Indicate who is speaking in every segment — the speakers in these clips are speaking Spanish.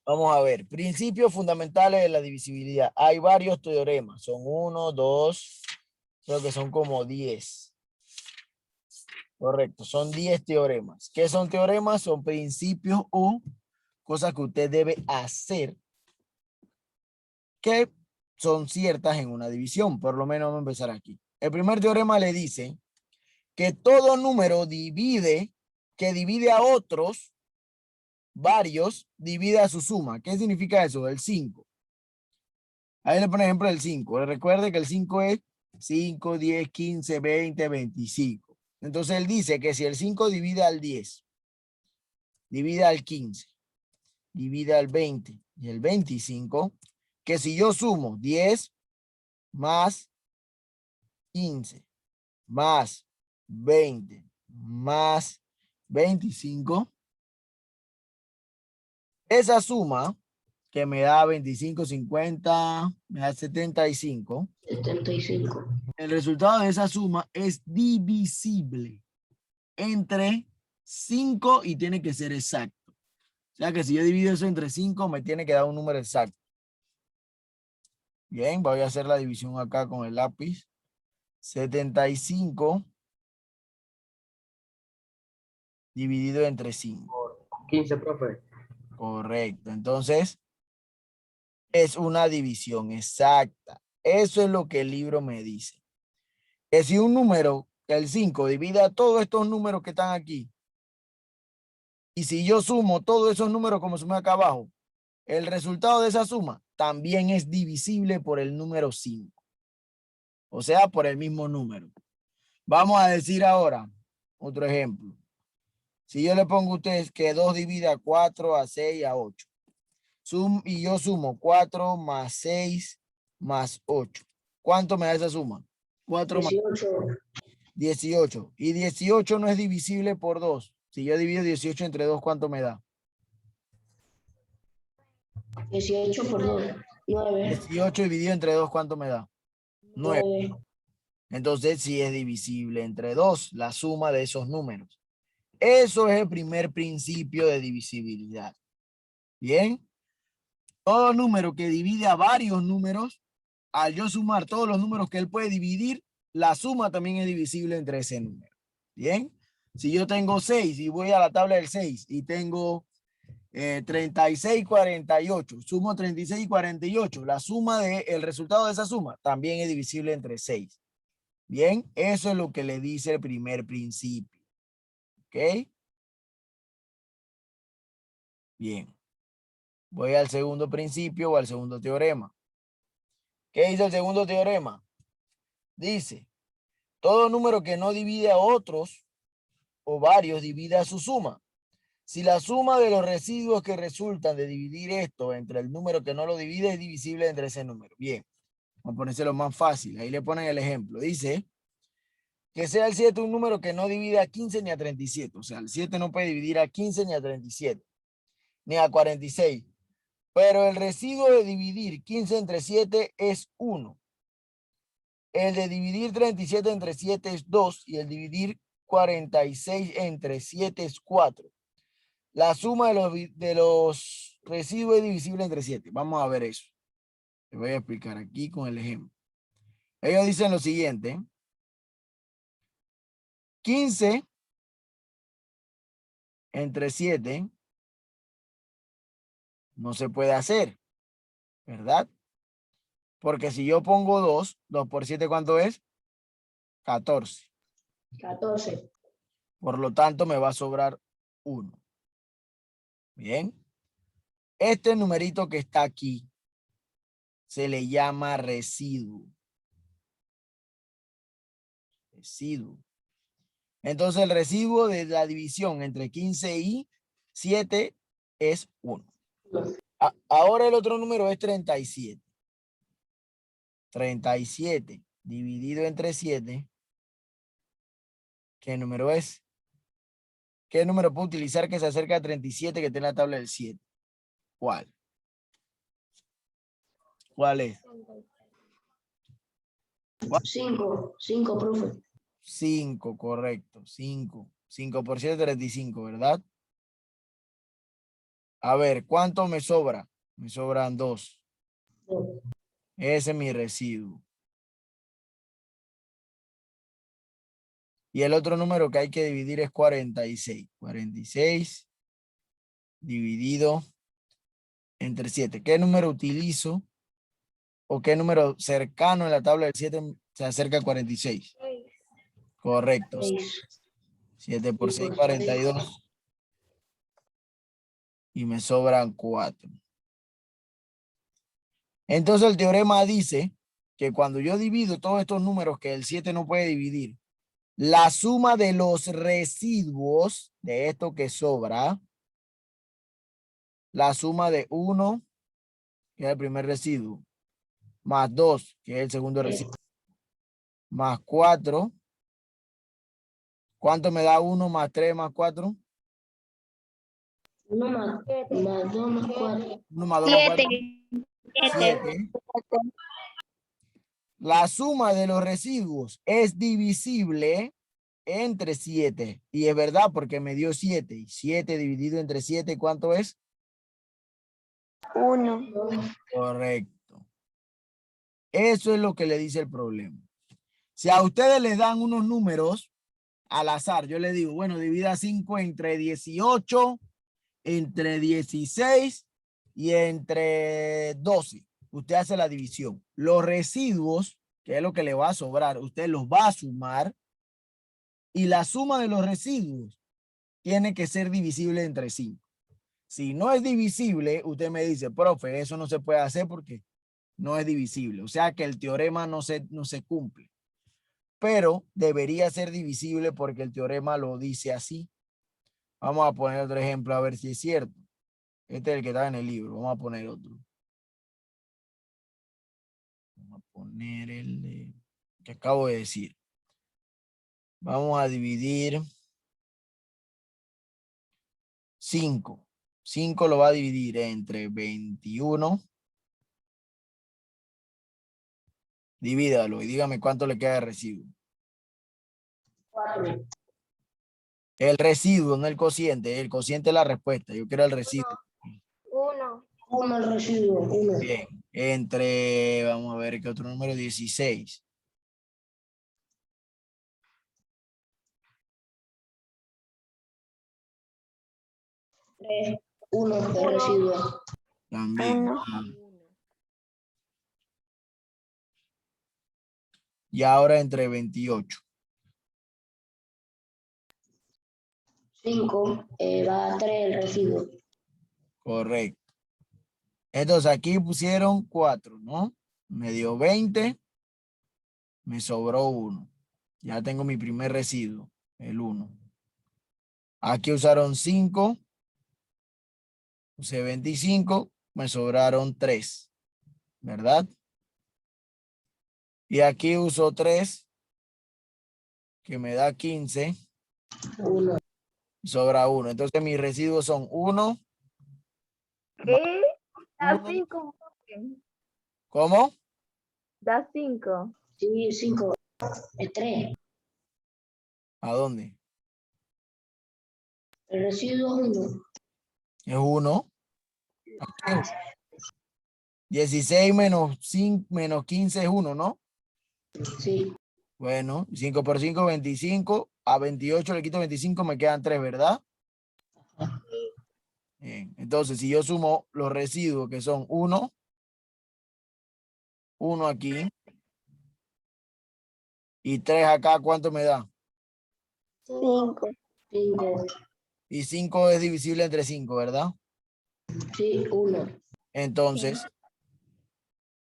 Speaker 1: Vamos a ver. Principios fundamentales de la divisibilidad. Hay varios teoremas. Son 1, 2, creo que son como 10. Correcto. Son 10 teoremas. ¿Qué son teoremas? Son principios o cosas que usted debe hacer que son ciertas en una división. Por lo menos vamos a empezar aquí. El primer teorema le dice que todo número que divide a otros varios, divide a su suma. ¿Qué significa eso? El 5. Ahí le pone ejemplo el 5. Recuerde que el 5 es 5, 10, 15, 20, 25. Entonces él dice que si el 5 divide al 10, divide al 15, divide al 20 y el 25, que si yo sumo 10 más 15 más 20 más 25, esa suma que me da 25, 50, me da 75.
Speaker 2: 75.
Speaker 1: El resultado de esa suma es divisible entre 5 y tiene que ser exacto. O sea que si yo divido eso entre 5, me tiene que dar un número exacto. Bien, voy a hacer la división acá con el lápiz. 75 dividido entre 5.
Speaker 3: 15, profe.
Speaker 1: Correcto. Entonces, es una división exacta. Eso es lo que el libro me dice. Que si un número, el 5, divide a todos estos números que están aquí, y si yo sumo todos esos números como sumé acá abajo, el resultado de esa suma también es divisible por el número 5. O sea, por el mismo número. Vamos a decir ahora otro ejemplo. Si yo le pongo a ustedes que 2 divide a 4, a 6, a 8. Y yo sumo 4 más 6 más 8. ¿Cuánto me da esa suma? 4 más
Speaker 2: 18.
Speaker 1: 18. Y 18 no es divisible por 2. Si yo divido 18 entre 2, ¿cuánto me da?
Speaker 2: 18 por 2. 9.
Speaker 1: 18 dividido entre 2, ¿cuánto me da? 9.
Speaker 2: 9.
Speaker 1: Entonces sí es divisible entre 2, la suma de esos números. Eso es el primer principio de divisibilidad. Bien. Todo número que divide a varios números, al yo sumar todos los números que él puede dividir, la suma también es divisible entre ese número. Bien. Si yo tengo 6 y voy a la tabla del 6 y tengo 36, 48, sumo 36 y 48, la suma el resultado de esa suma también es divisible entre 6. Bien, eso es lo que le dice el primer principio. ¿Ok? Bien. Voy al segundo principio o al segundo teorema. ¿Qué dice el segundo teorema? Dice, todo número que no divide a otros o varios divide a su suma. Si la suma de los residuos que resultan de dividir esto entre el número que no lo divide es divisible entre ese número. Bien, vamos a ponérselo más fácil. Ahí le ponen el ejemplo. Dice que sea el 7 un número que no divide a 15 ni a 37. O sea, el 7 no puede dividir a 15 ni a 37, ni a 46. Pero el residuo de dividir 15 entre 7 es 1. El de dividir 37 entre 7 es 2 y el dividir 46 entre 7 es 4. La suma de los residuos es divisible entre 7. Vamos a ver eso. Les voy a explicar aquí con el ejemplo. Ellos dicen lo siguiente. 15 entre 7 no se puede hacer, ¿verdad? Porque si yo pongo 2, 2 por 7, ¿cuánto es? 14.
Speaker 2: 14.
Speaker 1: Por lo tanto, me va a sobrar 1. Bien. Este numerito que está aquí se le llama residuo. Residuo. Entonces, el residuo de la división entre 15 y 7 es 1. Ahora el otro número es 37. 37 dividido entre 7. ¿Qué número es? ¿Qué número puedo utilizar que se acerca a 37 que tiene la tabla del 7? ¿Cuál? ¿Cuál es?
Speaker 2: 5. 5, profe.
Speaker 1: 5, correcto. 5. 5 por 7, 35, ¿verdad? A ver, ¿cuánto me sobra? Me sobran 2.
Speaker 2: 2.
Speaker 1: Ese es mi residuo. Y el otro número que hay que dividir es 46. 46 dividido entre 7. ¿Qué número utilizo? ¿O qué número cercano en la tabla del 7 se acerca a 46? Correcto.
Speaker 2: 6.
Speaker 1: 7 por 6, 42. Y me sobran 4. Entonces el teorema dice que cuando yo divido todos estos números que el 7 no puede dividir, la suma de los residuos de esto que sobra, la suma de 1, que es el primer residuo, más 2, que es el segundo residuo, más 4. ¿Cuánto me da 1 más 3 más 4?
Speaker 2: 1 más 2 más 4.
Speaker 1: 1 más 2 más 4.
Speaker 3: 7.
Speaker 1: 7. La suma de los residuos es divisible entre 7. Y es verdad porque me dio 7. Y 7 dividido entre 7, ¿cuánto es?
Speaker 3: 1.
Speaker 1: Correcto. Eso es lo que le dice el problema. Si a ustedes les dan unos números al azar, yo les digo, bueno, divida 5 entre 18, entre 16 y entre 12. Usted hace la división. Los residuos, que es lo que le va a sobrar, usted los va a sumar y la suma de los residuos tiene que ser divisible entre 5. Si no es divisible, usted me dice, profe, eso no se puede hacer porque no es divisible. O sea que el teorema no se cumple. Pero debería ser divisible porque el teorema lo dice así. Vamos a poner otro ejemplo a ver si es cierto. Este es el que está en el libro. Vamos a poner otro. Vamos a poner el que acabo de decir. Vamos a dividir 5. 5 lo va a dividir entre 21. Divídalo y dígame cuánto le queda de residuo.
Speaker 2: 4.
Speaker 1: El residuo, no el cociente. El cociente es la respuesta. Yo quiero el residuo.
Speaker 3: 1.
Speaker 2: 1 el residuo. 1.
Speaker 1: Bien. Entre, vamos a ver qué otro número, 16.
Speaker 2: 3. 1 el residuo.
Speaker 1: También.
Speaker 3: 1.
Speaker 1: Y ahora entre 28.
Speaker 2: 5 va a 3 el residuo.
Speaker 1: Correcto. Entonces aquí pusieron 4, ¿no? Me dio 20. Me sobró 1. Ya tengo mi primer residuo, el 1. Aquí usaron 5. Usé 25. Me sobraron 3. ¿Verdad? Y aquí uso 3. Que me da 15.
Speaker 2: 1.
Speaker 1: Sobra 1. Entonces mis residuos son 1.
Speaker 3: ¿Qué? Da
Speaker 1: 1.
Speaker 3: 5.
Speaker 1: ¿Cómo?
Speaker 3: Da 5.
Speaker 2: Sí, 5. Es 3.
Speaker 1: ¿A dónde?
Speaker 2: El residuo es 1.
Speaker 1: Es 1. Aquí. 16 menos 5 menos 15 es 1, ¿no?
Speaker 2: Sí.
Speaker 1: Bueno, 5 por 5, 25. A 28 le quito 25, me quedan 3, ¿verdad? Bien. Entonces, si yo sumo los residuos que son 1, 1 aquí y 3 acá, ¿cuánto me da?
Speaker 3: 5.
Speaker 2: 5.
Speaker 1: Y 5 es divisible entre 5, ¿verdad?
Speaker 2: Sí, 1.
Speaker 1: Entonces,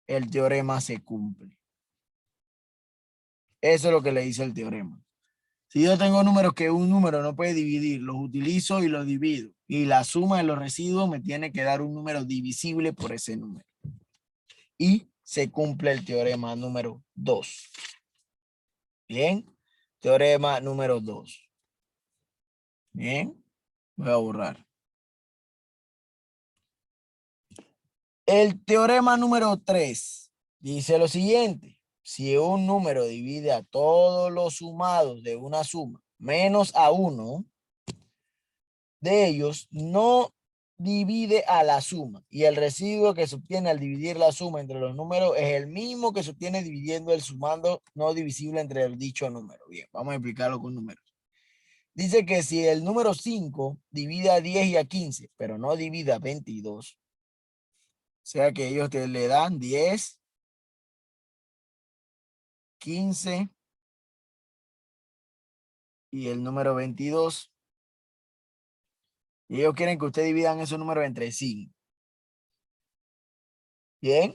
Speaker 1: el teorema se cumple. Eso es lo que le dice el teorema. Si yo tengo números que un número no puede dividir, los utilizo y los divido. Y la suma de los residuos me tiene que dar un número divisible por ese número. Y se cumple el teorema número 2. Bien. Teorema número 2. Bien. Voy a borrar. El teorema número 3 dice lo siguiente. Si un número divide a todos los sumados de una suma menos a uno de ellos, no divide a la suma y el residuo que se obtiene al dividir la suma entre los números es el mismo que se obtiene dividiendo el sumando no divisible entre el dicho número. Bien, vamos a explicarlo con números. Dice que si el número 5 divide a 10 y a 15, pero no divide a 22, o sea que ellos le dan 10, 15 y el número 22. Y ellos quieren que usted dividan esos números entre sí. Bien,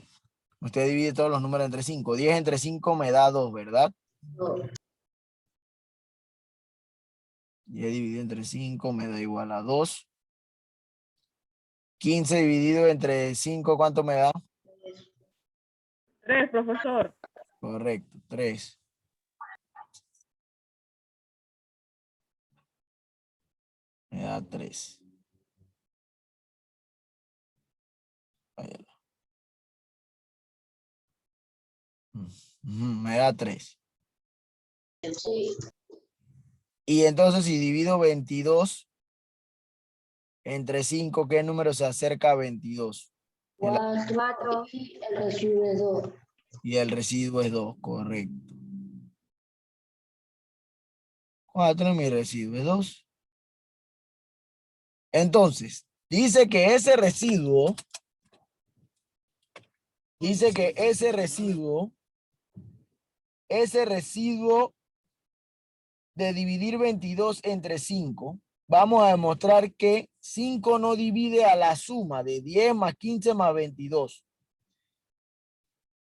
Speaker 1: usted divide todos los números entre 5. 10 entre 5 me da 2, ¿verdad? 10 dividido entre 5 me da igual a 2. 15 dividido entre 5, ¿cuánto me da?
Speaker 4: 3, profesor.
Speaker 1: Correcto, 3. Me da 3. Me da 3.
Speaker 2: Sí.
Speaker 1: Y entonces si divido 22 entre 5, ¿qué número se acerca a 22?
Speaker 2: 4. Y el residuo es 2.
Speaker 1: Y el residuo es 2, correcto. 4 y mi residuo es 2. Entonces, dice que ese residuo de dividir 22 entre 5, vamos a demostrar que 5 no divide a la suma de 10 más 15 más 22.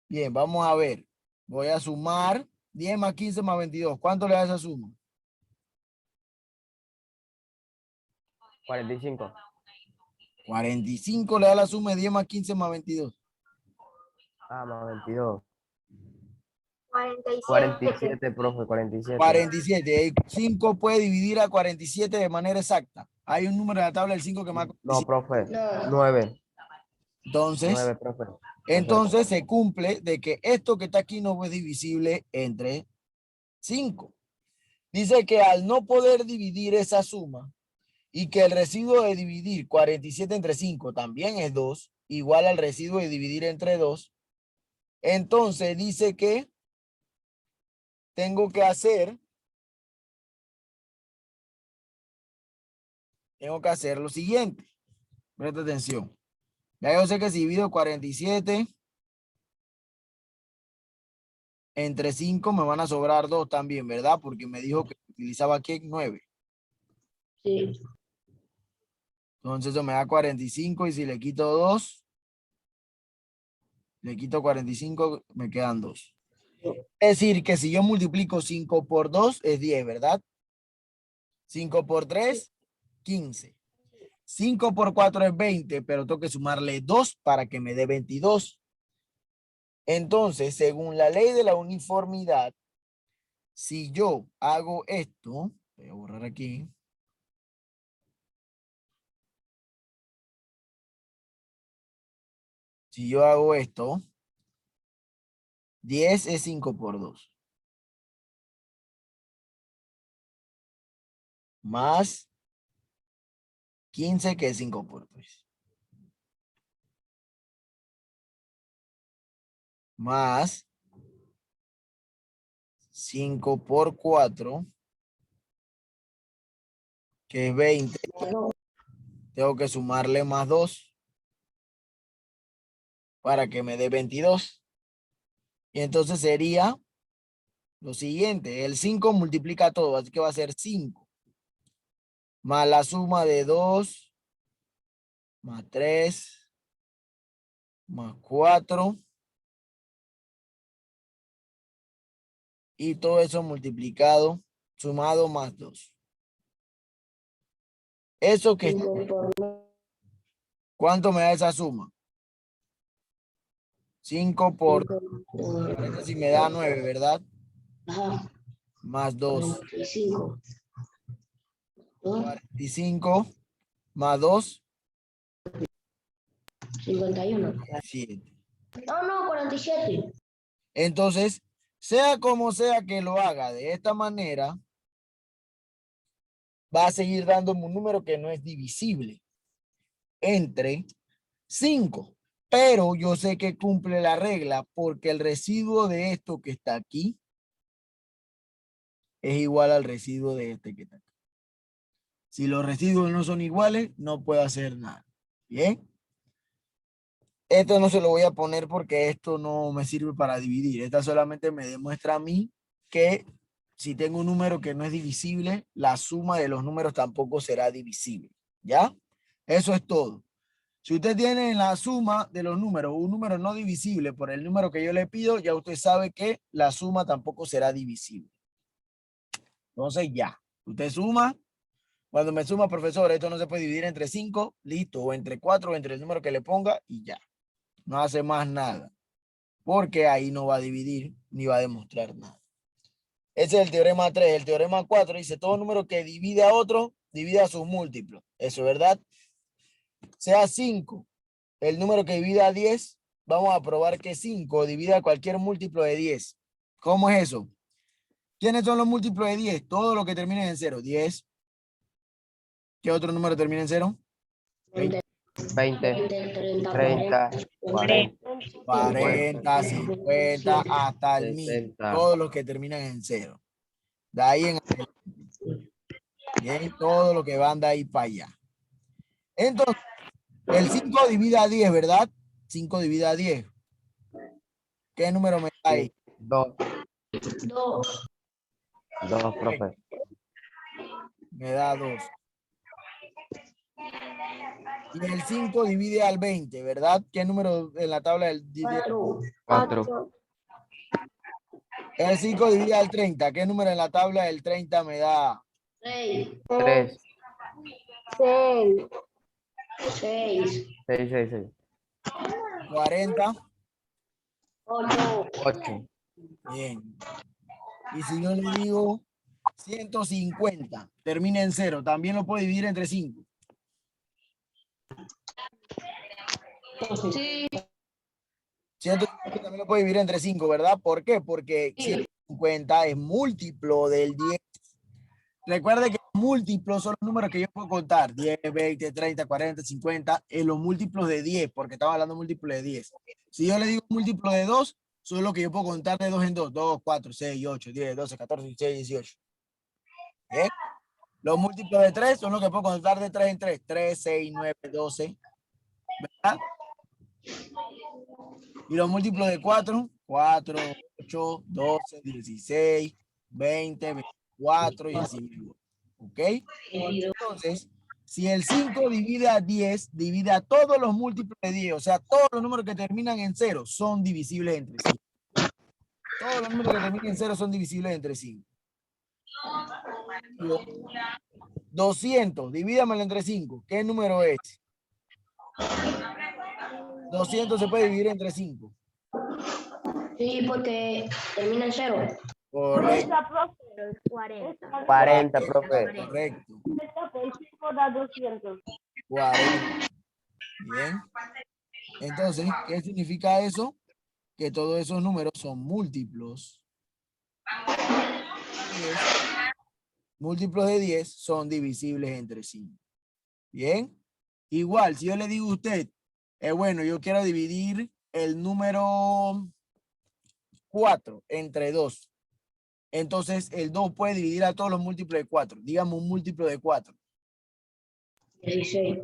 Speaker 1: Bien, vamos a ver. Voy a sumar 10 más 15 más 22. ¿Cuánto le da esa suma?
Speaker 5: 45.
Speaker 1: 45 le da la suma de 10 más 15 más 22.
Speaker 5: Ah, más 22.
Speaker 3: 47.
Speaker 5: 47, profe, 47.
Speaker 1: 47. 5 puede dividir a 47 de manera exacta. Hay un número en la tabla del 5 que más.
Speaker 5: No, profe.
Speaker 2: No.
Speaker 5: 9.
Speaker 1: Entonces,
Speaker 5: 9, profe.
Speaker 1: entonces se cumple de que esto que está aquí no es divisible entre 5. Dice que al no poder dividir esa suma y que el residuo de dividir 47 entre 5 también es 2, igual al residuo de dividir entre 2, entonces dice que tengo que hacer lo siguiente. Presta atención. Ya yo sé que si divido 47 entre 5 me van a sobrar 2 también, ¿verdad? Porque me dijo que utilizaba aquí 9.
Speaker 2: Sí.
Speaker 1: Entonces eso me da 45 y si le quito 2, le quito 45, me quedan 2. Es decir, que si yo multiplico 5 por 2 es 10, ¿verdad? 5 por 3, 15. 5 por 4 es 20, pero tengo que sumarle 2 para que me dé 22. Entonces, según la ley de la uniformidad, si yo hago esto, voy a borrar aquí. Si yo hago esto, 10 es 5 por 2. Más 15 que es 5 por 3. Más 5 por 4, que es 20. Tengo que sumarle más 2 para que me dé 22. Y entonces sería lo siguiente. El 5 multiplica todo, así que va a ser 5. Más la suma de 2, más 3, más 4. Y todo eso multiplicado, sumado más 2. Eso que,
Speaker 2: 5 por
Speaker 1: ¿cuánto me da esa suma? 5 por,
Speaker 2: 9.
Speaker 1: este sí me da 9, ¿verdad?
Speaker 2: Ajá.
Speaker 1: Más 2.
Speaker 2: 45.
Speaker 1: 45 más 2,
Speaker 2: 51.
Speaker 1: 7.
Speaker 2: No, 47.
Speaker 1: Entonces, sea como sea que lo haga de esta manera, va a seguir dándome un número que no es divisible. entre 5. Pero yo sé que cumple la regla porque el residuo de esto que está aquí es igual al residuo de este que está aquí. Si los residuos no son iguales, no puedo hacer nada. ¿Bien? Esto no se lo voy a poner porque esto no me sirve para dividir. Esta solamente me demuestra a mí que si tengo un número que no es divisible, la suma de los números tampoco será divisible. ¿Ya? Eso es todo. Si usted tiene en la suma de los números un número no divisible por el número que yo le pido, ya usted sabe que la suma tampoco será divisible. Entonces ya, usted suma. Cuando me suma, profesor, esto no se puede dividir entre 5, listo, o entre 4, o entre el número que le ponga y ya. No hace más nada, porque ahí no va a dividir ni va a demostrar nada. Ese es el teorema 3. El teorema 4 dice, todo número que divide a otro, divide a sus múltiplos. Eso es verdad. Sea 5, el número que divide a 10, vamos a probar que 5 divide a cualquier múltiplo de 10. ¿Cómo es eso? ¿Quiénes son los múltiplos de 10? Todo lo que termine en 0. 10. ¿Qué otro número termina en 0?
Speaker 2: 20,
Speaker 5: 20,
Speaker 2: 30,
Speaker 5: 30, 40,
Speaker 1: 40, 50, hasta el 1000.
Speaker 5: 60.
Speaker 1: Todos los que terminan en 0. De ahí en adelante. Bien, todo lo que van de ahí para allá. Entonces, el 5 divide a 10, ¿verdad? 5 divide a 10. ¿Qué número me da ahí?
Speaker 5: 2,
Speaker 2: 2,
Speaker 5: 2, profe.
Speaker 1: Me da 2. Y el 5 divide al 20, ¿verdad? ¿Qué número en la tabla del divide?
Speaker 2: 4,
Speaker 5: 4,
Speaker 1: El 5 divide al 30. ¿Qué número en la tabla del 30 me da?
Speaker 2: 6,
Speaker 5: 3,
Speaker 3: 6,
Speaker 2: 6,
Speaker 5: 6, 6, 6.
Speaker 1: 40.
Speaker 2: 8,
Speaker 5: 8,
Speaker 1: Bien. Y si yo le digo 150, termina en 0, también lo puedo dividir entre 5.
Speaker 2: sí,
Speaker 1: 150 también lo puedo dividir entre 5, ¿verdad? ¿Por qué? Porque 150 es múltiplo del 10. Recuerde que los múltiplos son los números que yo puedo contar. 10, 20, 30, 40, 50. En los múltiplos de 10, porque estaba hablando de múltiplos de 10. Si yo le digo múltiplo de 2, son los que yo puedo contar de 2 en 2. 2, 4, 6, 8, 10, 12, 14, 16, 18. ¿Bien? Los múltiplos de 3 son los que puedo contar de 3 en 3. 3, 6, 9, 12. ¿Verdad? Y los múltiplos de 4, 4, 8, 12, 16, 20, 24 y así mismo. ¿Ok? Entonces, si el 5 divide a 10, divide a todos los múltiplos de 10. O sea, todos los números que terminan en 0 son divisibles entre sí. Todos los números que terminan en 0 son divisibles entre sí. 200, divídamelo entre 5. ¿Qué número es? 200 se puede dividir entre 5.
Speaker 2: sí, porque termina en 0.
Speaker 1: Correcto,
Speaker 3: 40.
Speaker 5: 40, profe.
Speaker 1: correcto.
Speaker 3: 5 da 200.
Speaker 1: 40. Bien. Entonces, ¿qué significa eso? Que todos esos números son múltiplos. 10. Múltiplos de 10 son divisibles entre sí. Bien. Igual, si yo le digo a usted, bueno, yo quiero dividir el número 4 entre 2. Entonces, el 2 puede dividir a todos los múltiplos de 4. Digamos un múltiplo de 4.
Speaker 2: 16,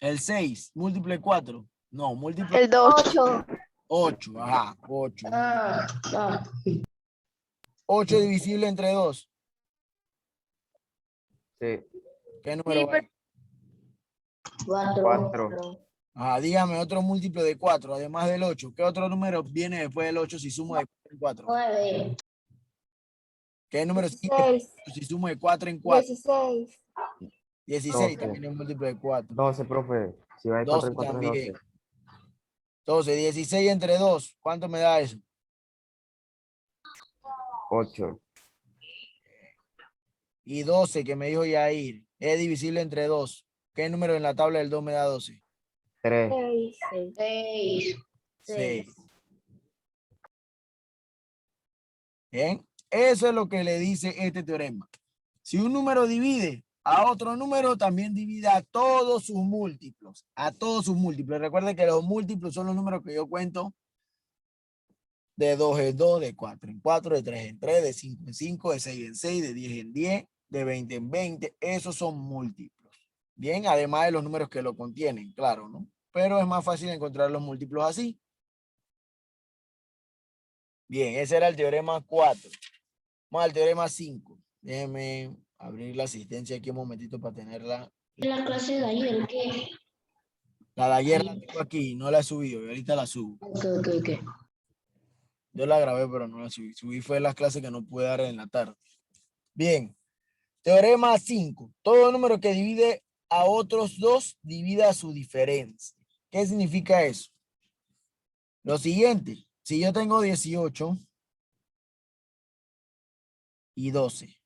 Speaker 1: El 6, múltiplo de 4. No, múltiplo
Speaker 3: El 2. 8.
Speaker 1: 8. Ajá, 8.
Speaker 2: ah,
Speaker 1: 8 divisible entre 2.
Speaker 5: Sí,
Speaker 1: ¿Qué número va?
Speaker 2: 4,
Speaker 5: 4,
Speaker 1: Ajá, dígame otro múltiplo de 4, además del 8. ¿Qué otro número viene después del 8 si sumo de 4 en 4?
Speaker 2: 9,
Speaker 1: ¿Qué número sigue
Speaker 3: 16.
Speaker 1: si sumo de 4 en 4?
Speaker 3: 16.
Speaker 1: 16
Speaker 5: 12,
Speaker 1: también es un múltiplo de 4.
Speaker 5: 12, profe. Si va de 4 en
Speaker 1: 12
Speaker 5: 4 es 12.
Speaker 1: también. Entonces, 16 entre 2, ¿cuánto me da eso?
Speaker 5: 8,
Speaker 1: Y 12 que me dijo Yair, es divisible entre 2. ¿Qué número en la tabla del 2 me da 12?
Speaker 5: 3.
Speaker 3: 6.
Speaker 2: 6,
Speaker 1: 6. Bien, eso es lo que le dice este teorema. Si un número divide, a otro número, también divide a todos sus múltiplos. A todos sus múltiplos. Recuerden que los múltiplos son los números que yo cuento. De 2 en 2, de 4 en 4, de 3 en 3, de 5 en 5, de 6 en 6, de 10 en 10, de 20 en 20. Esos son múltiplos. Bien, además de los números que lo contienen, claro, ¿no? Pero es más fácil encontrar los múltiplos así. Bien, ese era el teorema 4. Vamos al teorema 5. Déjenme abrir la asistencia aquí un momentito para tenerla.
Speaker 2: La clase de ayer, ¿qué?
Speaker 1: La de ayer la tengo aquí, no la he subido, y ahorita la subo.
Speaker 2: Ok.
Speaker 1: Yo la grabé, pero no la subí. Subí fue las clases que no pude dar en la tarde. Bien. Teorema 5. Todo número que divide a otros dos, divide a su diferencia. ¿Qué significa eso? Lo siguiente. Si yo tengo 18 y 12.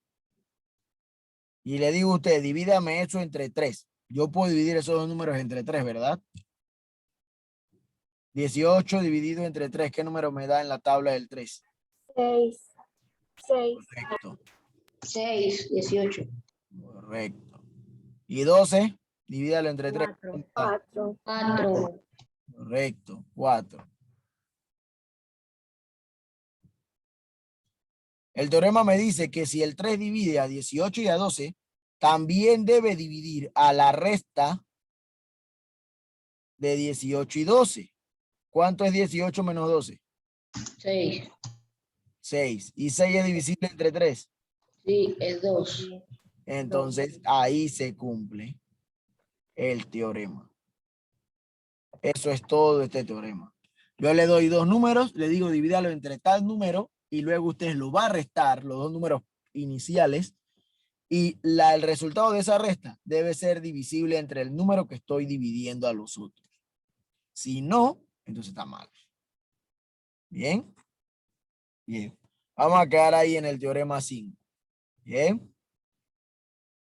Speaker 1: Y le digo a usted, divídame eso entre 3. Yo puedo dividir esos dos números entre 3, ¿verdad? 18 dividido entre 3. ¿Qué número me da en la tabla del 3?
Speaker 3: 6. 6.
Speaker 1: Correcto.
Speaker 2: 6, 18.
Speaker 1: Correcto. Y 12, divídalo entre 3.
Speaker 3: 4.
Speaker 2: 4.
Speaker 1: Correcto. 4. El teorema me dice que si el 3 divide a 18 y a 12, también debe dividir a la resta de 18 y 12. ¿Cuánto es 18 menos 12?
Speaker 2: 6.
Speaker 1: 6. ¿Y 6 es divisible entre 3?
Speaker 2: Sí, es 2.
Speaker 1: Entonces, ahí se cumple el teorema. Eso es todo este teorema. Yo le doy dos números, le digo divídalo entre tal número y luego usted lo va a restar, los dos números iniciales, y el resultado de esa resta debe ser divisible entre el número que estoy dividiendo a los otros. Si no, entonces está mal. ¿Bien? Bien. Vamos a quedar ahí en el teorema 5. Bien.